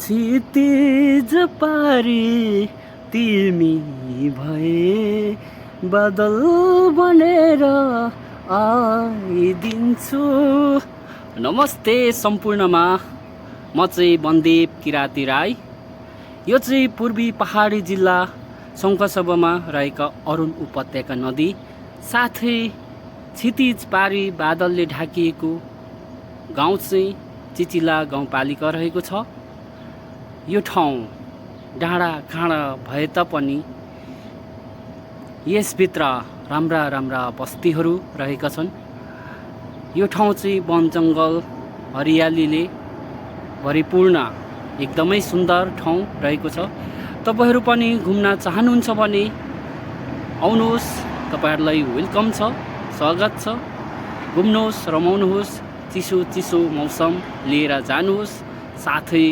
क्षितिज पारी तिमी भए बादल बनेर आइदिन्छु। नमस्ते सम्पूर्णमा, म चाहिँ वनदेव किराती राई। यो चाहिँ पूर्वी पहाडी जिल्ला शङ्खसभामा रहेका अरुण उपत्यका नदी साथै क्षितिज पारी बादलले ढाकिएको गाउँ चाहिँ चिचिला गाउँपालिका रहेको छ। यो ठाउँ डाँडा काँडा भए तापनि यसभित्र राम्रा राम्रा बस्तीहरू रहेका छन्। यो ठाउँ चाहिँ वन जङ्गल हरियालीले भरिपूर्ण एकदमै सुन्दर ठाउँ रहेको छ। तपाईहरू पनि घुम्न चाहनुहुन्छ भने आउनुहोस्, तपाईहरूलाई वेलकम छ, स्वागत छ। घुम्नुहोस्, रमाउनुहोस्, चिसो चिसो मौसम लिएर जानुहोस्, साथै